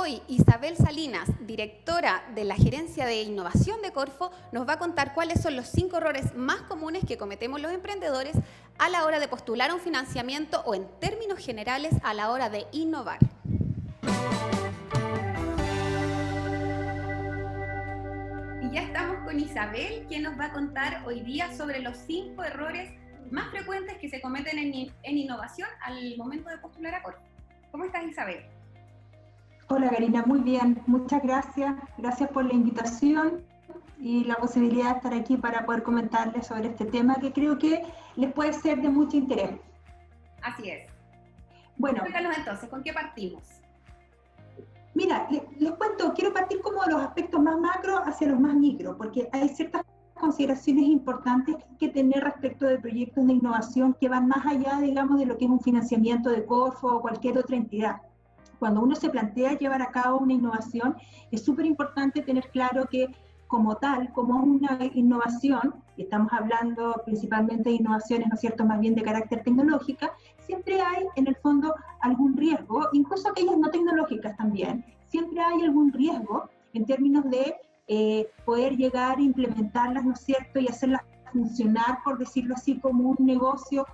Hoy Isabel Salinas, directora de la Gerencia de Innovación de Corfo, nos va a contar cuáles son los 5 errores más comunes que cometemos los emprendedores a la hora de postular un financiamiento o en términos generales a la hora de innovar. Y ya estamos con Isabel, quien nos va a contar hoy día sobre los 5 errores más frecuentes que se cometen en innovación al momento de postular a Corfo. ¿Cómo estás, Isabel? Hola Karina, muy bien, muchas gracias. Gracias por la invitación y la posibilidad de estar aquí para poder comentarles sobre este tema que creo que les puede ser de mucho interés. Así es. Bueno, Cuéntanos entonces, ¿con qué partimos? Mira, les cuento, quiero partir como de los aspectos más macro hacia los más micro, porque hay ciertas consideraciones importantes que hay que tener respecto de proyectos de innovación que van más allá, digamos, de lo que es un financiamiento de Corfo o cualquier otra entidad. Cuando uno se plantea llevar a cabo una innovación, es súper importante tener claro que como tal, como una innovación, y estamos hablando principalmente de innovaciones, ¿no es cierto?, más bien de carácter tecnológica, siempre hay en el fondo algún riesgo, incluso aquellas no tecnológicas también, siempre hay algún riesgo en términos de poder llegar a implementarlas, ¿no es cierto?, y hacerlas funcionar, por decirlo así, como un negocio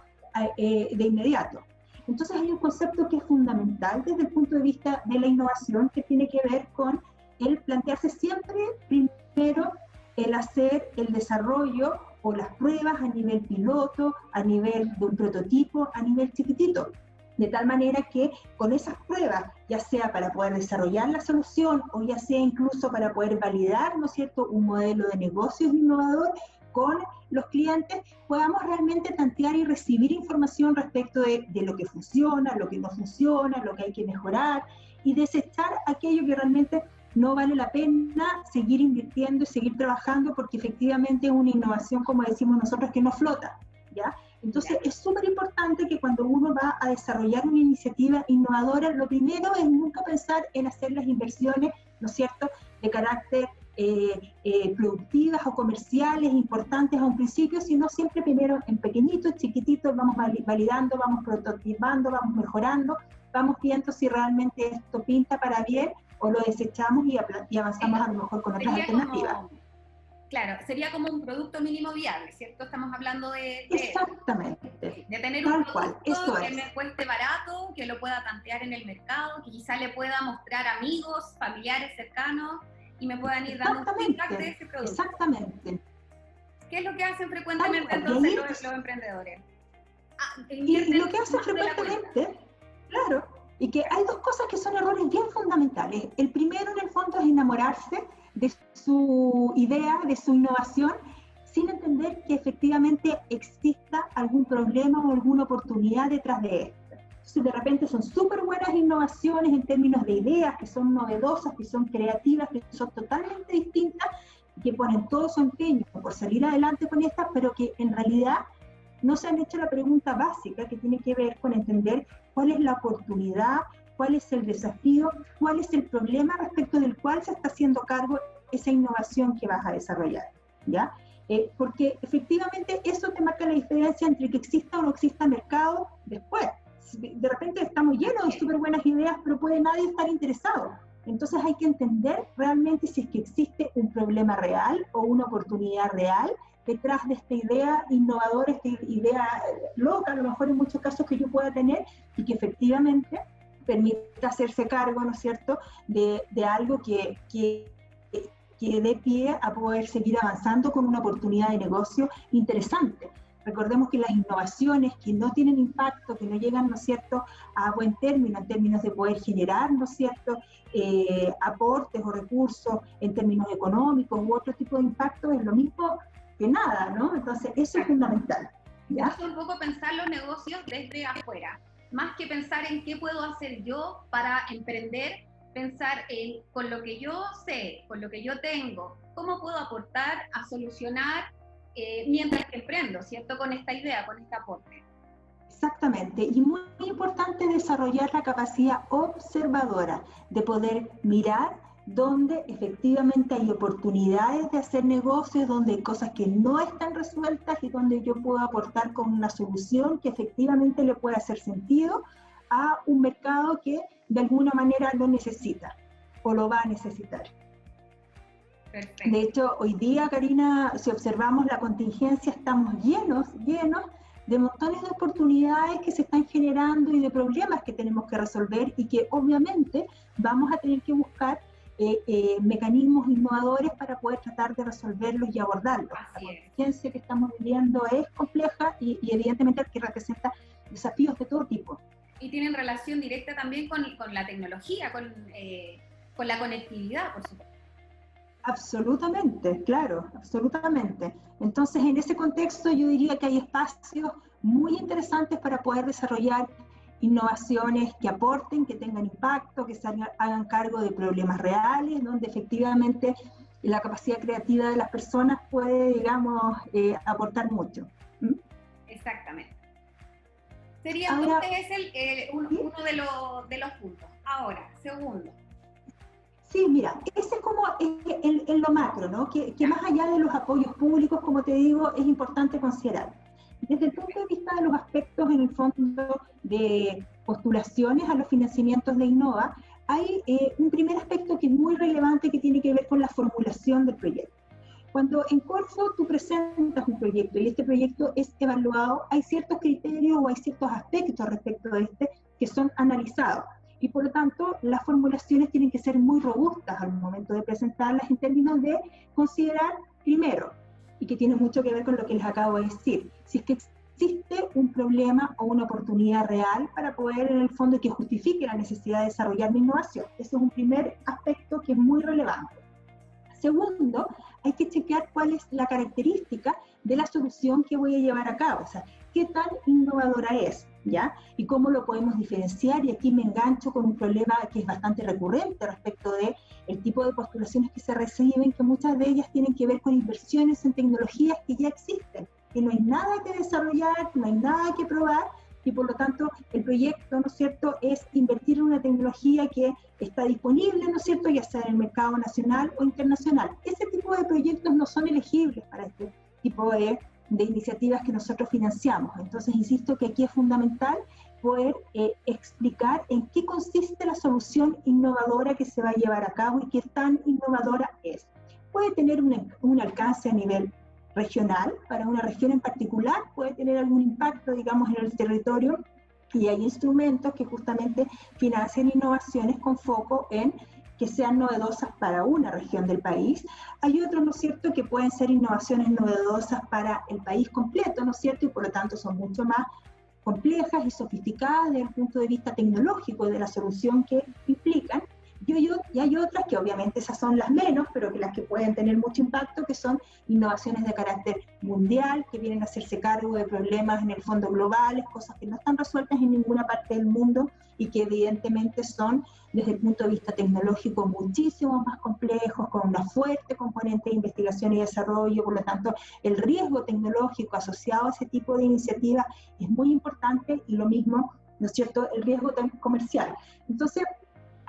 de inmediato. Entonces hay un concepto que es fundamental desde el punto de vista de la innovación que tiene que ver con el plantearse siempre primero el hacer el desarrollo o las pruebas a nivel piloto, a nivel de un prototipo, a nivel chiquitito. De tal manera que con esas pruebas, ya sea para poder desarrollar la solución o ya sea incluso para poder validar, ¿no es cierto?, un modelo de negocios innovador con los clientes, podamos realmente tantear y recibir información respecto de lo que funciona, lo que no funciona, lo que hay que mejorar y desechar aquello que realmente no vale la pena seguir invirtiendo y seguir trabajando porque efectivamente es una innovación, como decimos nosotros, que no flota, ¿ya? Entonces es súper importante que cuando uno va a desarrollar una iniciativa innovadora, lo primero es nunca pensar en hacer las inversiones, ¿no es cierto?, de carácter productivas o comerciales importantes a un principio, sino siempre primero en pequeñitos, chiquititos, vamos validando, vamos prototipando, vamos mejorando, vamos viendo si realmente esto pinta para bien o lo desechamos y avanzamos a lo mejor con otras alternativas. Claro, sería como un producto mínimo viable, ¿cierto? Estamos hablando de Exactamente. De tener tal un cual, producto eso que es. me cueste barato, que lo pueda tantear en el mercado, que quizá le pueda mostrar amigos, familiares cercanos y me puedan ir dando un feedback de ese producto. Exactamente. ¿Qué es lo que hacen frecuentemente entonces los emprendedores? Y lo que hacen frecuentemente, claro, y que hay dos cosas que son errores bien fundamentales. El primero, en el fondo, es enamorarse de su idea, de su innovación, sin entender que efectivamente exista algún problema o alguna oportunidad detrás de esto. Entonces, de repente son súper buenas innovaciones en términos de ideas, que son novedosas, que son creativas, que son totalmente distintas, que ponen todo su empeño por salir adelante con estas, pero que en realidad no se han hecho la pregunta básica que tiene que ver con entender cuál es la oportunidad, cuál es el desafío, cuál es el problema respecto del cual se está haciendo cargo esa innovación que vas a desarrollar, ¿ya? Porque efectivamente eso te marca la diferencia entre que exista o no exista mercado después. De repente estamos llenos de súper buenas ideas, pero puede nadie estar interesado. Entonces hay que entender realmente si es que existe un problema real o una oportunidad real detrás de esta idea innovadora, esta idea loca, a lo mejor en muchos casos que yo pueda tener y que efectivamente permita hacerse cargo, ¿no es cierto?, de algo que dé pie a poder seguir avanzando con una oportunidad de negocio interesante. Recordemos que las innovaciones que no tienen impacto, que no llegan, ¿no es cierto?, a buen término, en términos de poder generar, ¿no es cierto?, aportes o recursos en términos económicos u otro tipo de impacto, es lo mismo que nada, ¿no? Entonces, eso es fundamental, ¿ya? Es un poco pensar los negocios desde afuera, más que pensar en qué puedo hacer yo para emprender, pensar en con lo que yo sé, con lo que yo tengo, cómo puedo aportar a solucionar mientras que emprendo, ¿cierto? Con esta idea, con este aporte. Exactamente, y muy importante desarrollar la capacidad observadora de poder mirar donde efectivamente hay oportunidades de hacer negocios, donde hay cosas que no están resueltas y donde yo puedo aportar con una solución que efectivamente le pueda hacer sentido a un mercado que de alguna manera lo necesita. o lo va a necesitar. Perfecto. De hecho, hoy día, Karina, si observamos la contingencia, estamos llenos de montones de oportunidades que se están generando y de problemas que tenemos que resolver y que obviamente vamos a tener que buscar mecanismos innovadores para poder tratar de resolverlos y abordarlos. La contingencia que estamos viviendo es compleja y evidentemente que representa desafíos de todo tipo. Y tienen relación directa también con la tecnología, con la conectividad, por supuesto. Absolutamente, claro, absolutamente. Entonces, en ese contexto yo diría que hay espacios muy interesantes para poder desarrollar innovaciones que aporten, que tengan impacto, que se hagan cargo de problemas reales, donde efectivamente la capacidad creativa de las personas puede, digamos, aportar mucho. Exactamente. Sería entonces uno de los puntos. Ahora, segundo. Sí, mira, ese es como en lo macro, ¿no? Que más allá de los apoyos públicos, como te digo, es importante considerar. Desde el punto de vista de los aspectos, en el fondo, de postulaciones a los financiamientos de Innova, hay un primer aspecto que es muy relevante que tiene que ver con la formulación del proyecto. Cuando en Corfo tú presentas un proyecto y este proyecto es evaluado, hay ciertos criterios o hay ciertos aspectos respecto de este que son analizados. Y por lo tanto, las formulaciones tienen que ser muy robustas al momento de presentarlas en términos de considerar primero, y que tiene mucho que ver con lo que les acabo de decir, si es que existe un problema o una oportunidad real para poder, en el fondo, que justifique la necesidad de desarrollar la innovación. Ese es un primer aspecto que es muy relevante. Segundo, hay que chequear cuál es la característica de la solución que voy a llevar a cabo, o sea, qué tan innovadora es, ¿ya? Y cómo lo podemos diferenciar, y aquí me engancho con un problema que es bastante recurrente respecto de el tipo de postulaciones que se reciben, que muchas de ellas tienen que ver con inversiones en tecnologías que ya existen, que no hay nada que desarrollar, no hay nada que probar, y por lo tanto el proyecto, ¿no es cierto?, es invertir en una tecnología que está disponible, ¿no es cierto?, ya sea en el mercado nacional o internacional. Ese tipo de proyectos no son elegibles para este tipo de iniciativas que nosotros financiamos. Entonces, insisto que aquí es fundamental poder explicar en qué consiste la solución innovadora que se va a llevar a cabo y qué tan innovadora es. Puede tener un alcance a nivel regional, para una región en particular, puede tener algún impacto, digamos, en el territorio, y hay instrumentos que justamente financian innovaciones con foco en que sean novedosas para una región del país. Hay otros, ¿no es cierto?, que pueden ser innovaciones novedosas para el país completo, ¿no es cierto?, y por lo tanto son mucho más complejas y sofisticadas desde el punto de vista tecnológico de la solución que implican. Y hay otras que obviamente esas son las menos, pero que las que pueden tener mucho impacto, que son innovaciones de carácter mundial, que vienen a hacerse cargo de problemas en el fondo globales, cosas que no están resueltas en ninguna parte del mundo y que evidentemente son, desde el punto de vista tecnológico, muchísimo más complejos, con una fuerte componente de investigación y desarrollo. Por lo tanto, el riesgo tecnológico asociado a ese tipo de iniciativas es muy importante, y lo mismo, ¿no es cierto?, el riesgo comercial. Entonces,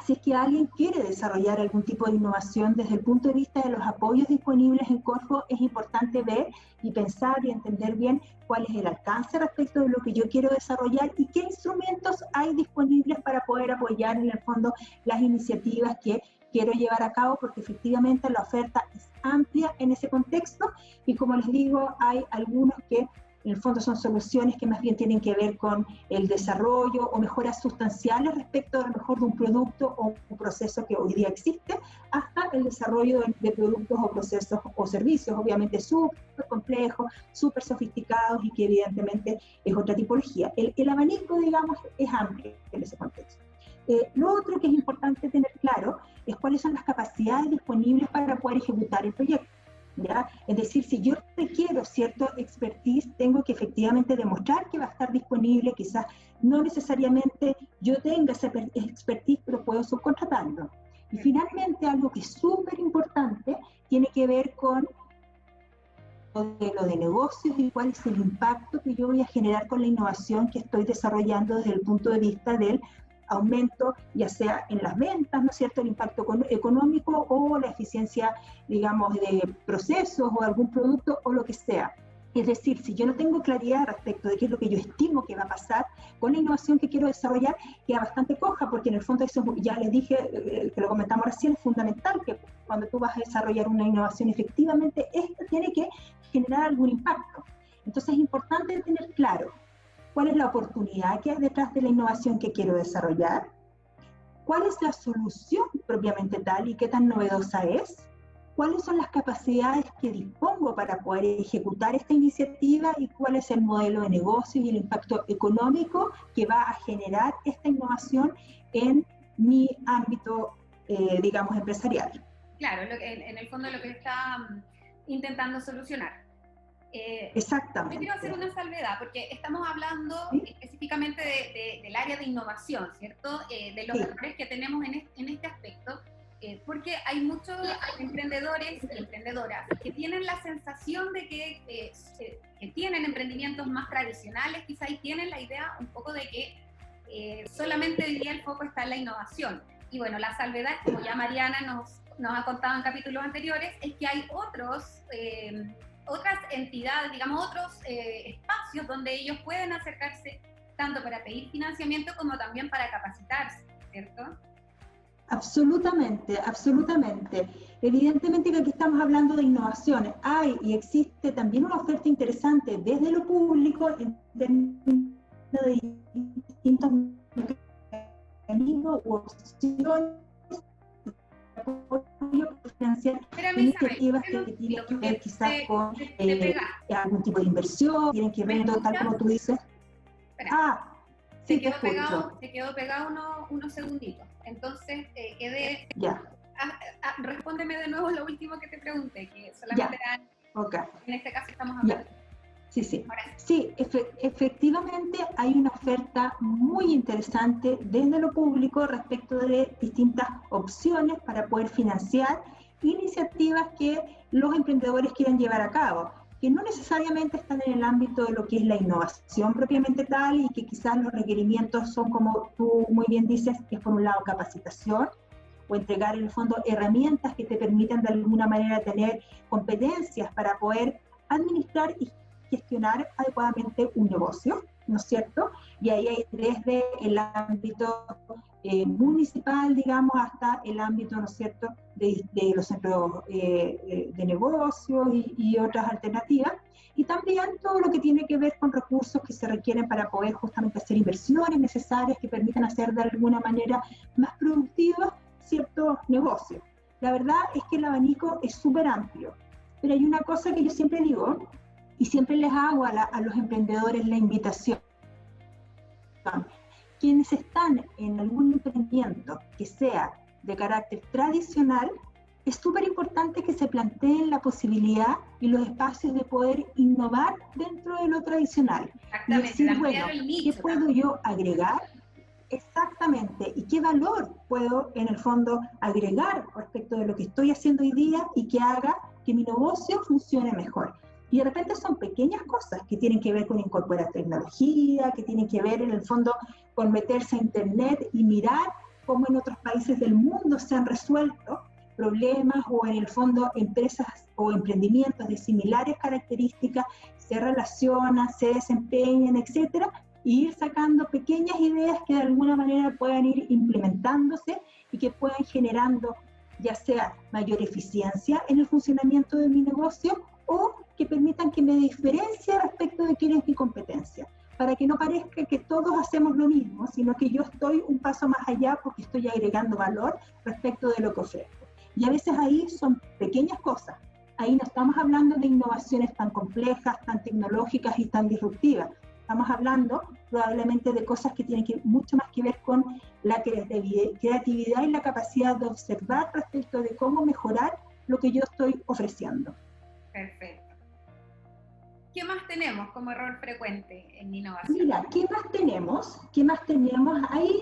si es que alguien quiere desarrollar algún tipo de innovación desde el punto de vista de los apoyos disponibles en Corfo, es importante ver y pensar y entender bien cuál es el alcance respecto de lo que yo quiero desarrollar y qué instrumentos hay disponibles para poder apoyar en el fondo las iniciativas que quiero llevar a cabo, porque efectivamente la oferta es amplia en ese contexto, y como les digo, hay algunos que en el fondo son soluciones que más bien tienen que ver con el desarrollo o mejoras sustanciales respecto a lo mejor de un producto o un proceso que hoy día existe, hasta el desarrollo de productos o procesos o servicios, obviamente súper complejos, súper sofisticados, y que evidentemente es otra tipología. El abanico, digamos, es amplio en ese contexto. Lo otro que es importante tener claro es cuáles son las capacidades disponibles para poder ejecutar el proyecto. ¿Ya? Es decir, si yo requiero cierto expertise, tengo que efectivamente demostrar que va a estar disponible. Quizás no necesariamente yo tenga ese expertise, pero puedo subcontratarlo. Y finalmente, algo que es súper importante, tiene que ver con lo de negocios y cuál es el impacto que yo voy a generar con la innovación que estoy desarrollando desde el punto de vista del aumento, ya sea en las ventas, ¿no es cierto?, el impacto económico o la eficiencia, digamos, de procesos o algún producto o lo que sea. Es decir, si yo no tengo claridad respecto de qué es lo que yo estimo que va a pasar con la innovación que quiero desarrollar, queda bastante coja, porque en el fondo eso, ya les dije, que lo comentamos recién, es fundamental que cuando tú vas a desarrollar una innovación, efectivamente, esta tiene que generar algún impacto. Entonces es importante tener claro cuál es la oportunidad que hay detrás de la innovación que quiero desarrollar, cuál es la solución propiamente tal y qué tan novedosa es, cuáles son las capacidades que dispongo para poder ejecutar esta iniciativa y cuál es el modelo de negocio y el impacto económico que va a generar esta innovación en mi ámbito, digamos, empresarial. Claro, en el fondo lo que está intentando solucionar. Exactamente. Yo quiero hacer una salvedad, porque estamos hablando específicamente del área de innovación, ¿cierto? De los errores que tenemos en este aspecto, porque hay muchos emprendedores y emprendedoras que tienen la sensación de que tienen emprendimientos más tradicionales, quizá, y tienen la idea un poco de que solamente hoy día el foco está en la innovación. Y bueno, la salvedad, como ya Mariana nos ha contado en capítulos anteriores, es que hay otras entidades, digamos, otros espacios donde ellos pueden acercarse tanto para pedir financiamiento como también para capacitarse, ¿cierto? Absolutamente, absolutamente. Evidentemente que aquí estamos hablando de innovaciones. Hay y existe también una oferta interesante desde lo público en términos de distintos mecanismos u opciones financiar iniciativas que tienen que ver quizás con algún tipo de inversión, tienen que ver tal como tú dices. Espera. Sí, se quedó pegado unos segunditos. Entonces, ya. Respóndeme de nuevo lo último que te pregunté, que solamente era, okay. En este caso estamos hablando. Ya. Sí, efectivamente hay una oferta muy interesante desde lo público respecto de distintas opciones para poder financiar iniciativas que los emprendedores quieran llevar a cabo, que no necesariamente están en el ámbito de lo que es la innovación propiamente tal y que quizás los requerimientos son, como tú muy bien dices, que es por un lado capacitación o entregar en el fondo herramientas que te permitan de alguna manera tener competencias para poder administrar y gestionar adecuadamente un negocio, ¿no es cierto? Y ahí hay desde el ámbito municipal, digamos, hasta el ámbito, ¿no es cierto?, de los centros de negocios y otras alternativas. Y también todo lo que tiene que ver con recursos que se requieren para poder justamente hacer inversiones necesarias que permitan hacer de alguna manera más productivos ciertos negocios. La verdad es que el abanico es súper amplio, pero hay una cosa que yo siempre digo, y siempre les hago a los emprendedores la invitación. Quienes están en algún emprendimiento que sea de carácter tradicional, es súper importante que se planteen la posibilidad y los espacios de poder innovar dentro de lo tradicional. Y decir, bueno, ¿qué puedo yo agregar? Exactamente, y qué valor puedo en el fondo agregar respecto de lo que estoy haciendo hoy día y que haga que mi negocio funcione mejor. Y de repente son pequeñas cosas que tienen que ver con incorporar tecnología, que tienen que ver en el fondo con meterse a internet y mirar cómo en otros países del mundo se han resuelto problemas o en el fondo empresas o emprendimientos de similares características se relacionan, se desempeñan, etcétera, y ir sacando pequeñas ideas que de alguna manera puedan ir implementándose y que puedan generando ya sea mayor eficiencia en el funcionamiento de mi negocio o que permitan que me diferencie respecto de quién es mi competencia, para que no parezca que todos hacemos lo mismo, sino que yo estoy un paso más allá porque estoy agregando valor respecto de lo que ofrezco. Y a veces ahí son pequeñas cosas, ahí no estamos hablando de innovaciones tan complejas, tan tecnológicas y tan disruptivas, estamos hablando probablemente de cosas que tienen mucho más que ver con la creatividad y la capacidad de observar respecto de cómo mejorar lo que yo estoy ofreciendo. Perfecto. ¿Qué más tenemos como error frecuente en innovación? Mira, ¿qué más tenemos? Hay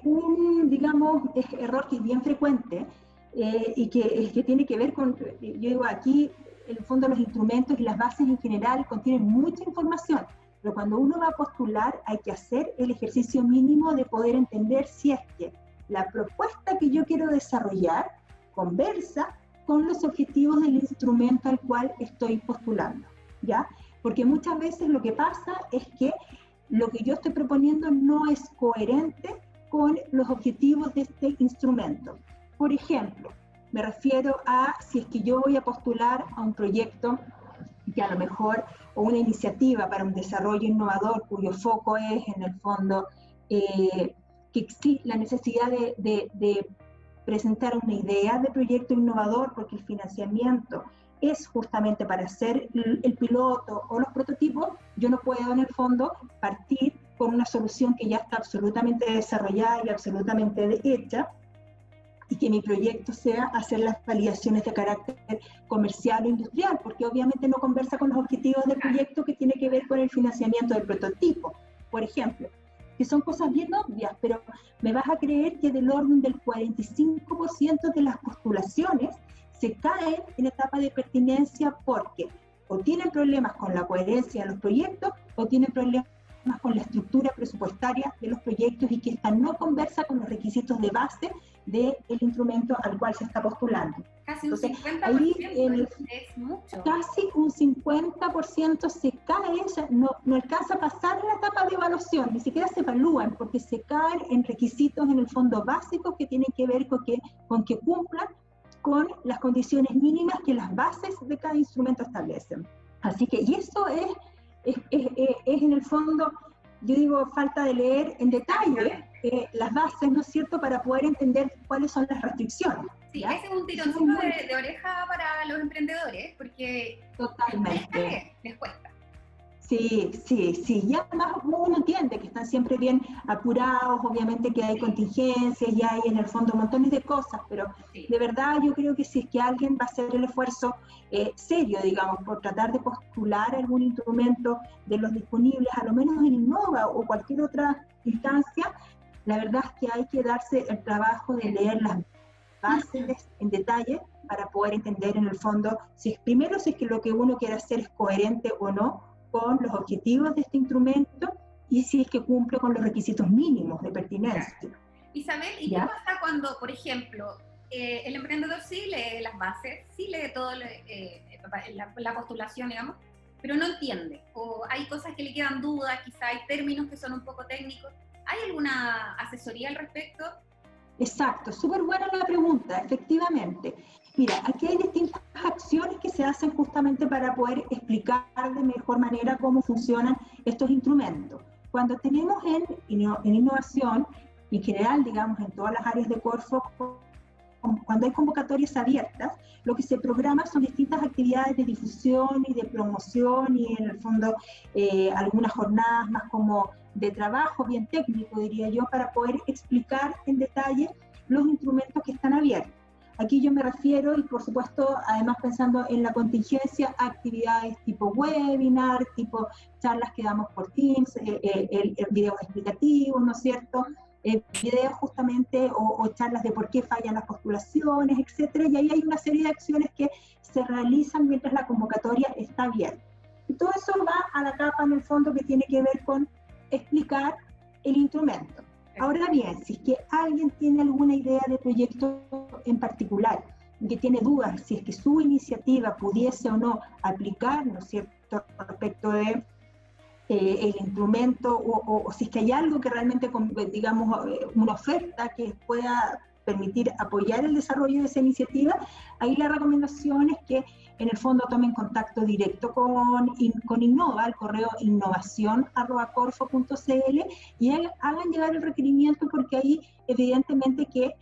un, digamos, error que es bien frecuente y que tiene que ver con, yo digo aquí, en el fondo los instrumentos y las bases en general contienen mucha información, pero cuando uno va a postular hay que hacer el ejercicio mínimo de poder entender si es que la propuesta que yo quiero desarrollar conversa con los objetivos del instrumento al cual estoy postulando, ¿ya? porque muchas veces lo que pasa es que lo que yo estoy proponiendo no es coherente con los objetivos de este instrumento. Por ejemplo, me refiero a si es que yo voy a postular a un proyecto que a lo mejor, o una iniciativa para un desarrollo innovador cuyo foco es, en el fondo, que existe la necesidad de presentar una idea de proyecto innovador, porque el financiamiento es justamente para hacer el piloto o los prototipos. Yo no puedo, en el fondo, partir con una solución que ya está absolutamente desarrollada y absolutamente hecha, y que mi proyecto sea hacer las validaciones de carácter comercial o industrial, porque obviamente no conversa con los objetivos del proyecto, que tiene que ver con el financiamiento del prototipo, por ejemplo, que son cosas bien obvias, pero me vas a creer que del orden del 45% de las postulaciones se caen en etapa de pertinencia porque o tienen problemas con la coherencia de los proyectos o tienen problemas con la estructura presupuestaria de los proyectos, y que esta no conversa con los requisitos de base del instrumento al cual se está postulando. Casi un 50%, ahí es mucho. Casi un 50% se cae, no alcanza a pasar la etapa de evaluación, ni siquiera se evalúan, porque se caen en requisitos, en el fondo, básicos que tienen que ver con que cumplan con las condiciones mínimas que las bases de cada instrumento establecen. Así que, y eso es en el fondo, yo digo, falta de leer en detalle las bases, ¿no es cierto?, para poder entender cuáles son las restricciones. Sí, ese es un tironcito de oreja para los emprendedores, porque totalmente les cuesta. Sí, y además uno entiende que están siempre bien apurados, obviamente que hay contingencias y hay en el fondo montones de cosas, pero de verdad yo creo que si es que alguien va a hacer el esfuerzo serio, digamos, por tratar de postular algún instrumento de los disponibles, a lo menos en Innova o cualquier otra instancia, la verdad es que hay que darse el trabajo de leer las bases en detalle para poder entender en el fondo primero si es que lo que uno quiere hacer es coherente o no con los objetivos de este instrumento, y si es que cumple con los requisitos mínimos de pertinencia. Isabel, ¿y qué pasa cuando, por ejemplo, el emprendedor sí lee las bases, sí lee todo la postulación, digamos, pero no entiende, o hay cosas que le quedan dudas, quizá hay términos que son un poco técnicos? ¿Hay alguna asesoría al respecto? Exacto, súper buena la pregunta, efectivamente. Mira, aquí hay distintas acciones que se hacen justamente para poder explicar de mejor manera cómo funcionan estos instrumentos. Cuando tenemos en innovación, en general, digamos, en todas las áreas de Corfo, cuando hay convocatorias abiertas, lo que se programa son distintas actividades de difusión y de promoción, y en el fondo algunas jornadas más como de trabajo bien técnico, diría yo, para poder explicar en detalle los instrumentos que están abiertos. Aquí yo me refiero, y por supuesto, además pensando en la contingencia, a actividades tipo webinar, tipo charlas que damos por Teams, videos explicativos, ¿no es cierto?, videos justamente o charlas de por qué fallan las postulaciones, etcétera, y ahí hay una serie de acciones que se realizan mientras la convocatoria está abierta. Y todo eso va a la capa, en el fondo, que tiene que ver con explicar el instrumento. Ahora bien, si es que alguien tiene alguna idea de proyecto en particular, que tiene dudas si es que su iniciativa pudiese o no aplicar, ¿no es cierto?, respecto de el instrumento, o si es que hay algo que realmente, digamos, una oferta que pueda permitir apoyar el desarrollo de esa iniciativa, ahí la recomendación es que en el fondo tomen contacto directo con Innova, al correo innovación@corfo.cl, y hagan llegar el requerimiento, porque ahí evidentemente que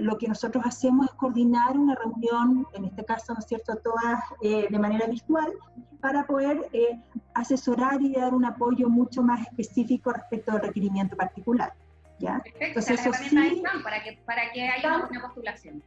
lo que nosotros hacemos es coordinar una reunión, en este caso, ¿no es cierto?, todas de manera virtual, para poder asesorar y dar un apoyo mucho más específico respecto al requerimiento particular. ¿Ya? Perfecto, entonces, eso sí, para que haya una postulación.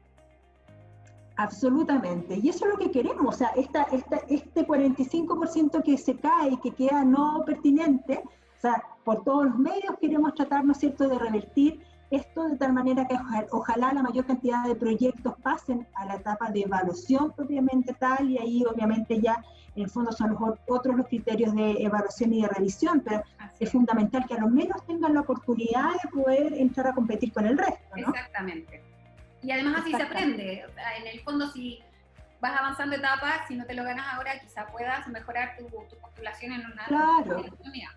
Absolutamente, y eso es lo que queremos, o sea, este 45% que se cae y que queda no pertinente, o sea, por todos los medios queremos tratar, ¿no es cierto?, de revertir esto de tal manera que ojalá la mayor cantidad de proyectos pasen a la etapa de evaluación propiamente tal, y ahí obviamente ya en el fondo son otros los criterios de evaluación y de revisión, pero es fundamental que a lo menos tengan la oportunidad de poder entrar a competir con el resto, ¿no? Exactamente. Y además así se aprende. En el fondo, si vas avanzando etapas, si no te lo ganas ahora, quizá puedas mejorar tu postulación en una Claro, oportunidad.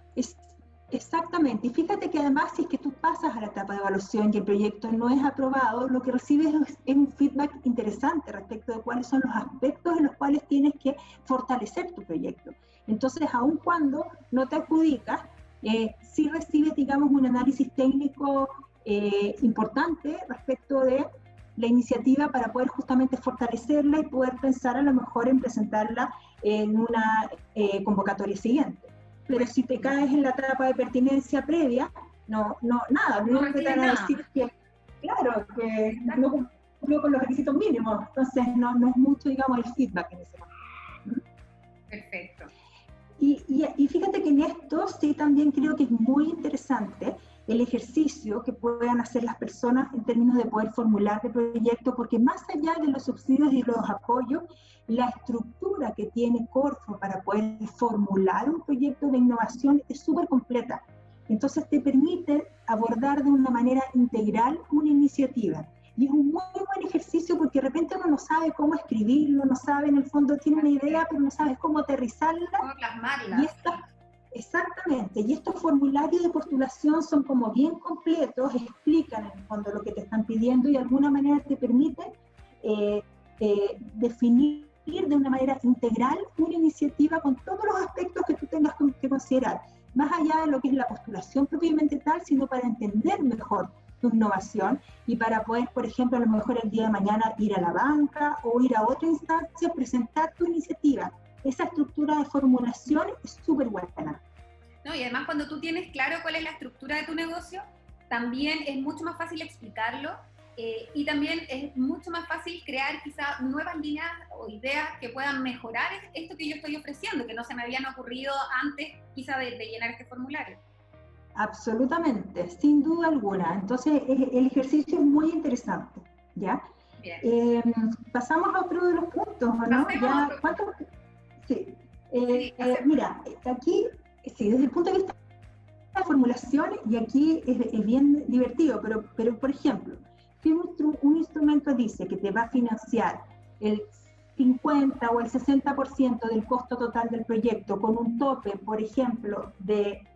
Exactamente. Y fíjate que además, si es que tú pasas a la etapa de evaluación y el proyecto no es aprobado, lo que recibes es un feedback interesante respecto de cuáles son los aspectos en los cuales tienes que fortalecer tu proyecto. Entonces, aun cuando no te adjudicas, sí recibes, digamos, un análisis técnico importante respecto de la iniciativa para poder justamente fortalecerla y poder pensar a lo mejor en presentarla en una convocatoria siguiente. Pero si te caes en la etapa de pertinencia previa, nada, lo único que te van a decir es que, claro, que no cumplió con los requisitos mínimos, entonces no es mucho, digamos, el feedback en ese momento. Perfecto. Y fíjate que en esto sí también creo que es muy interesante el ejercicio que puedan hacer las personas en términos de poder formular de proyecto, porque más allá de los subsidios y los apoyos, la estructura que tiene Corfo para poder formular un proyecto de innovación es súper completa. Entonces te permite abordar de una manera integral una iniciativa. Y es un muy buen ejercicio porque de repente uno no sabe cómo escribirlo, no sabe, en el fondo tiene una idea, pero no sabes cómo aterrizarla. Cómo plasmarla. Exactamente, y estos formularios de postulación son como bien completos, explican en el fondo lo que te están pidiendo y de alguna manera te permiten definir de una manera integral una iniciativa con todos los aspectos que tú tengas que considerar, más allá de lo que es la postulación propiamente tal, sino para entender mejor tu innovación y para poder, por ejemplo, a lo mejor el día de mañana ir a la banca o ir a otra instancia, presentar tu iniciativa. Esa estructura de formulación es súper buena. No, y además cuando tú tienes claro cuál es la estructura de tu negocio, también es mucho más fácil explicarlo y también es mucho más fácil crear quizá nuevas líneas o ideas que puedan mejorar esto que yo estoy ofreciendo, que no se me habían ocurrido antes quizá de llenar este formulario. Absolutamente, sin duda alguna. Entonces, el ejercicio es muy interesante, ¿ya? Bien. Pasamos a otro de los puntos, ¿no? Ya, ¿cuántos? Sí. Mira, aquí, sí, desde el punto de vista de la formulación, y aquí es bien divertido, pero por ejemplo, si un instrumento dice que te va a financiar el 50 o el 60% del costo total del proyecto con un tope, por ejemplo, de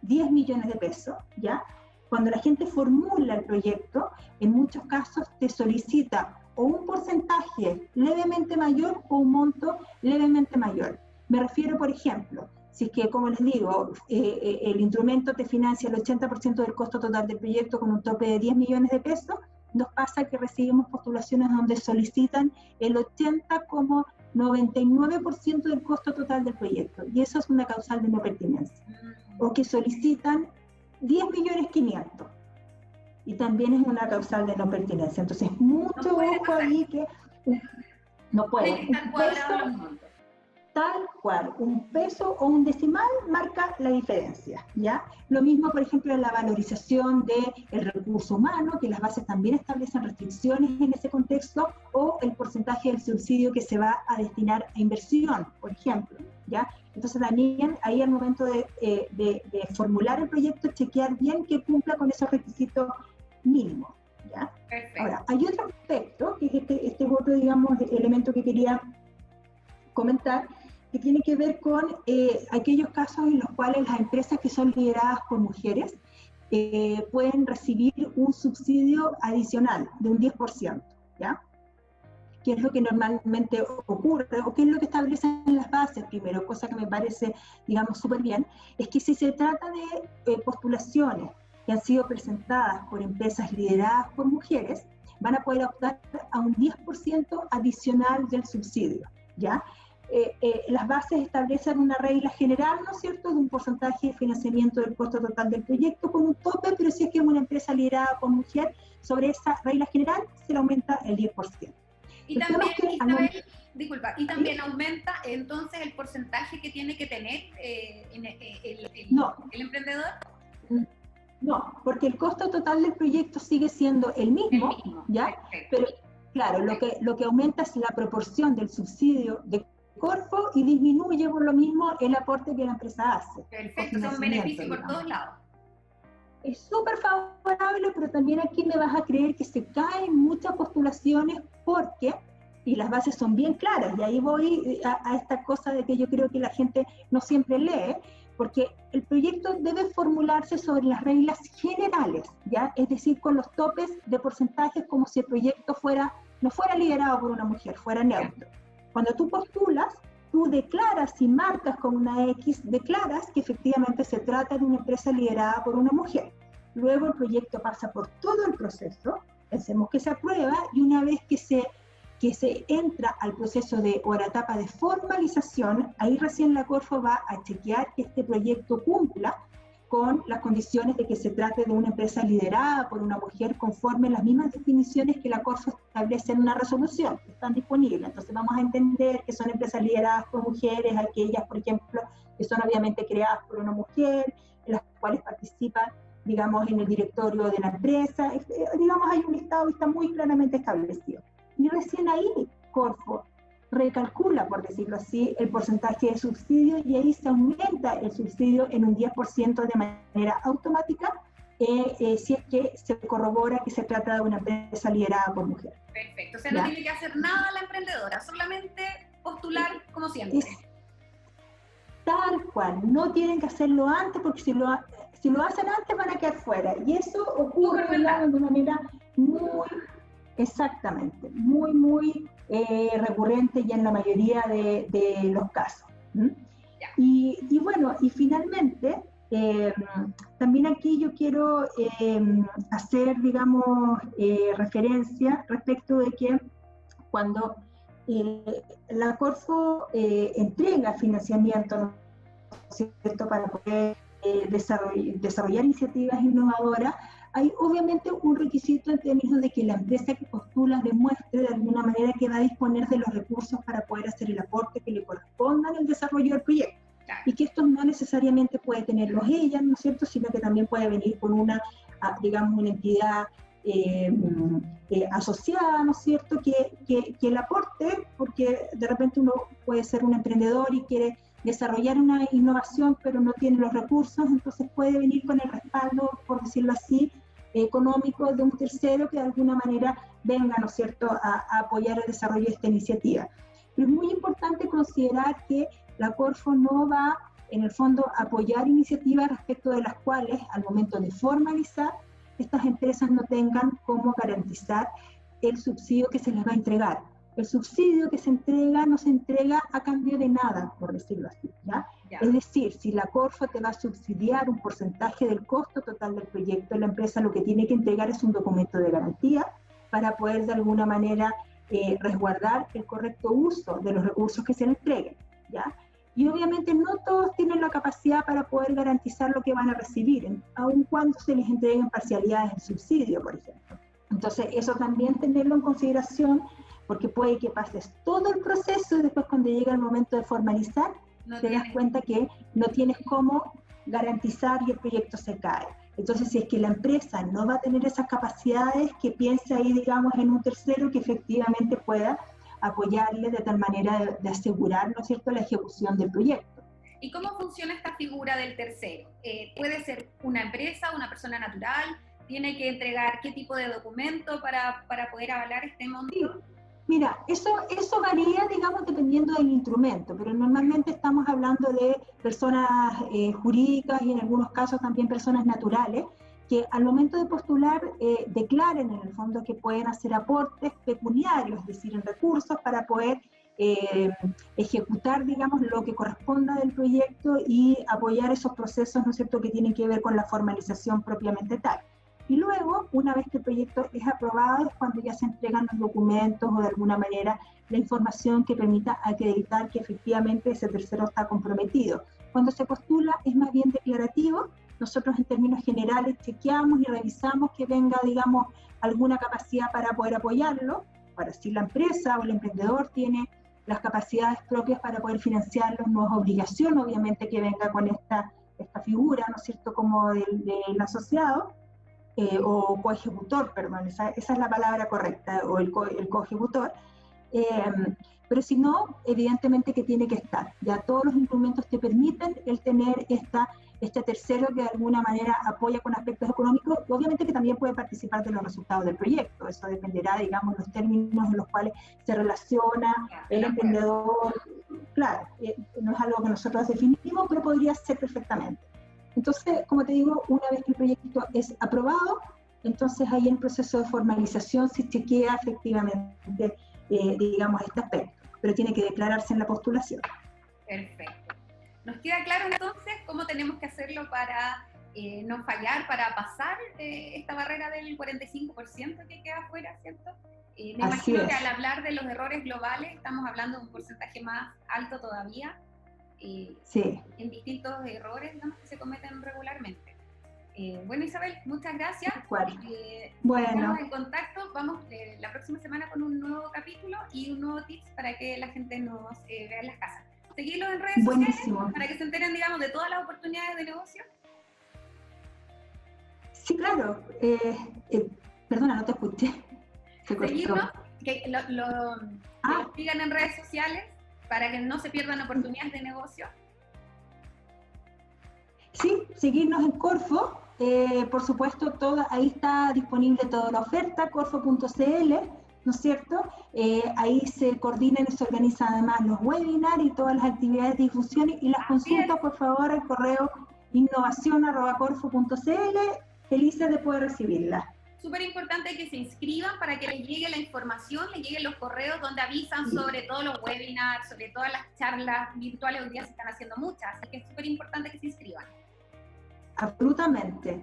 10 millones de pesos, ¿ya? Cuando la gente formula el proyecto, en muchos casos te solicita o un porcentaje levemente mayor o un monto levemente mayor. Me refiero, por ejemplo, si es que, como les digo, el instrumento te financia el 80% del costo total del proyecto con un tope de 10 millones de pesos, nos pasa que recibimos postulaciones donde solicitan el 80,99% del costo total del proyecto, y eso es una causal de no pertinencia. O que solicitan 10.500.000, y también es una causal de no pertinencia. Entonces, mucho ojo ahí que no puede. Tal cual, un peso o un decimal marca la diferencia, ¿ya? Lo mismo, por ejemplo, en la valorización del recurso humano, que las bases también establecen restricciones en ese contexto, o el porcentaje del subsidio que se va a destinar a inversión, por ejemplo, ¿ya? Entonces también ahí al momento de formular el proyecto, chequear bien que cumpla con esos requisitos mínimos, ¿ya? Perfecto. Ahora, hay otro aspecto, que es este es otro, digamos, elemento que quería comentar, que tiene que ver con aquellos casos en los cuales las empresas que son lideradas por mujeres pueden recibir un subsidio adicional de un 10%, ¿ya? ¿Qué es lo que normalmente ocurre o qué es lo que establecen las bases primero? Cosa que me parece, digamos, súper bien, es que si se trata de postulaciones que han sido presentadas por empresas lideradas por mujeres, van a poder optar a un 10% adicional del subsidio, ¿ya? Las bases establecen una regla general, ¿no es cierto?, de un porcentaje de financiamiento del costo total del proyecto con un tope, pero si es que es una empresa liderada por mujer, sobre esa regla general se le aumenta el 10%. Y también, Isabel, disculpa, y también aumenta entonces el porcentaje que tiene que tener el emprendedor. No, porque el costo total del proyecto sigue siendo el mismo, ¿ya? Perfecto. Pero claro, lo que aumenta es la proporción del subsidio de Corfo y disminuye por lo mismo el aporte que la empresa hace. Perfecto, es un beneficio por todos lados. Es súper favorable, pero también aquí me vas a creer que se caen muchas postulaciones porque y las bases son bien claras, y ahí voy a esta cosa de que yo creo que la gente no siempre lee, porque el proyecto debe formularse sobre las reglas generales, ¿ya? Es decir, con los topes de porcentajes como si el proyecto no fuera liderado por una mujer, fuera neutro. Cuando tú postulas, tú declaras y marcas con una X, declaras que efectivamente se trata de una empresa liderada por una mujer. Luego el proyecto pasa por todo el proceso, pensemos que se aprueba, y una vez que se entra al proceso o a la etapa de formalización, ahí recién la Corfo va a chequear que este proyecto cumpla con las condiciones de que se trate de una empresa liderada por una mujer conforme las mismas definiciones que la Corfo establece en una resolución, que están disponibles. Entonces vamos a entender que son empresas lideradas por mujeres, aquellas, por ejemplo, que son obviamente creadas por una mujer, en las cuales participan, digamos, en el directorio de la empresa. Digamos, hay un listado que está muy claramente establecido. Y recién ahí Corfo recalcula, por decirlo así, el porcentaje de subsidio, y ahí se aumenta el subsidio en un 10% de manera automática, si es que se corrobora que se trata de una empresa liderada por mujeres. Perfecto, o sea, no tiene que hacer nada la emprendedora, solamente postular como siempre. Tal cual, no tienen que hacerlo antes, porque si lo hacen antes van a quedar fuera, y eso ocurre de una manera muy... Exactamente, muy recurrente y en la mayoría de los casos. Y bueno, y finalmente, también aquí yo quiero hacer, digamos, referencia respecto de que cuando la Corfo entrega financiamiento, ¿no es cierto?, para poder desarrollar iniciativas innovadoras, hay obviamente un requisito en términos de que la empresa que postula demuestre de alguna manera que va a disponer de los recursos para poder hacer el aporte que le corresponda en el desarrollo del proyecto. Y que esto no necesariamente puede tenerlos ella, ¿no es cierto?, sino que también puede venir con una, digamos, una entidad asociada, ¿no es cierto?, que el aporte, porque de repente uno puede ser un emprendedor y quiere desarrollar una innovación, pero no tiene los recursos, entonces puede venir con el respaldo, por decirlo así, económico de un tercero que de alguna manera venga, ¿no es cierto?, a apoyar el desarrollo de esta iniciativa. Pero es muy importante considerar que la Corfo no va, en el fondo, a apoyar iniciativas respecto de las cuales, al momento de formalizar, estas empresas no tengan cómo garantizar el subsidio que se les va a entregar. El subsidio que se entrega no se entrega a cambio de nada, por decirlo así, ¿ya? Es decir, si la Corfo te va a subsidiar un porcentaje del costo total del proyecto, la empresa lo que tiene que entregar es un documento de garantía para poder de alguna manera resguardar el correcto uso de los recursos que se le entreguen, ¿ya? Y obviamente no todos tienen la capacidad para poder garantizar lo que van a recibir, aun cuando se les entreguen parcialidades en subsidio, por ejemplo. Entonces, eso también tenerlo en consideración, porque puede que pases todo el proceso y después cuando llega el momento de formalizar, te das cuenta que no tienes cómo garantizar y el proyecto se cae. Entonces, si es que la empresa no va a tener esas capacidades, que piense ahí, digamos, en un tercero que efectivamente pueda apoyarle de tal manera de asegurar, ¿no es cierto?, la ejecución del proyecto. ¿Y cómo funciona esta figura del tercero? ¿Puede ser una empresa, una persona natural? ¿Tiene que entregar qué tipo de documento para poder avalar este monto? Sí. Mira, eso varía, digamos, dependiendo del instrumento, pero normalmente estamos hablando de personas jurídicas y en algunos casos también personas naturales, que al momento de postular declaren en el fondo que pueden hacer aportes pecuniarios, es decir, en recursos para poder ejecutar, digamos, lo que corresponda del proyecto y apoyar esos procesos, ¿no es cierto?, que tienen que ver con la formalización propiamente tal. Y luego, una vez que el proyecto es aprobado, es cuando ya se entregan los documentos o de alguna manera la información que permita acreditar que efectivamente ese tercero está comprometido. Cuando se postula es más bien declarativo. Nosotros en términos generales chequeamos y revisamos que venga, digamos, alguna capacidad para poder apoyarlo, para si la empresa o el emprendedor tiene las capacidades propias para poder financiarlo, no es obligación obviamente que venga con esta figura, ¿no es cierto?, como del asociado. O coejecutor, perdón, esa es la palabra correcta, o el coejecutor. pero si no, evidentemente que tiene que estar. Ya todos los instrumentos te permiten el tener este tercero que de alguna manera apoya con aspectos económicos, obviamente que también puede participar de los resultados del proyecto. Eso dependerá, digamos, los términos en los cuales se relaciona el emprendedor. Claro, no es algo que nosotros definimos, pero podría ser perfectamente. Entonces, como te digo, una vez que el proyecto es aprobado, entonces ahí en el proceso de formalización se chequea efectivamente, digamos, este aspecto, pero tiene que declararse en la postulación. Perfecto. Nos queda claro entonces cómo tenemos que hacerlo para no fallar, para pasar esta barrera del 45% que queda afuera, ¿cierto? Me imagino que al hablar de los errores globales estamos hablando de un porcentaje más alto todavía, sí, en distintos errores, digamos, que se cometen regularmente. Bueno, Isabel, muchas gracias. Bueno. Estamos en contacto. Vamos la próxima semana con un nuevo capítulo y un nuevo tips para que la gente nos vea en las casas. Seguirlos en redes sociales para que se enteren, digamos, de todas las oportunidades de negocio. Sí, claro. Perdona, no te escuché. Seguirnos, que lo sigan en redes sociales para que no se pierdan oportunidades de negocio. Sí, seguirnos en Corfo. Por supuesto, ahí está disponible toda la oferta, corfo.cl, ¿no es cierto? Ahí se coordinan y se organizan además los webinars y todas las actividades de difusión y las consultas, por favor, al correo innovacion@corfo.cl. Felices de poder recibirlas. Súper importante que se inscriban para que les llegue la información, les lleguen los correos donde avisan sobre todos los webinars, sobre todas las charlas virtuales. Hoy día se están haciendo muchas, así que es súper importante que se inscriban. Absolutamente,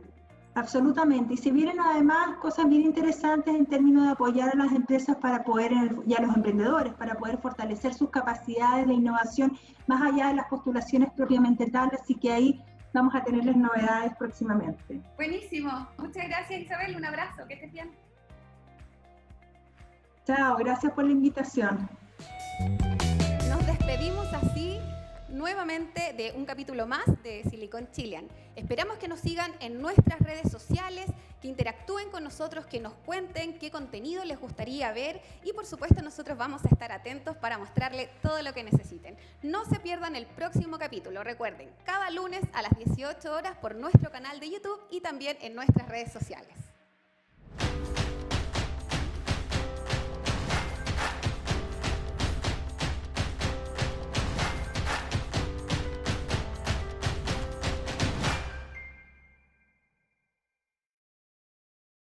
absolutamente. Y se vienen además cosas bien interesantes en términos de apoyar a las empresas para poder, y a los emprendedores, para poder fortalecer sus capacidades de innovación más allá de las postulaciones propiamente tal, así que ahí vamos a tenerles novedades próximamente. Buenísimo. Muchas gracias, Isabel. Un abrazo. Que estés bien. Chao, gracias por la invitación. Nos despedimos así nuevamente de un capítulo más de Silicon Chilean. Esperamos que nos sigan en nuestras redes sociales, que interactúen con nosotros, que nos cuenten qué contenido les gustaría ver y por supuesto nosotros vamos a estar atentos para mostrarle todo lo que necesiten. No se pierdan el próximo capítulo, recuerden, cada lunes a las 18 horas por nuestro canal de YouTube y también en nuestras redes sociales.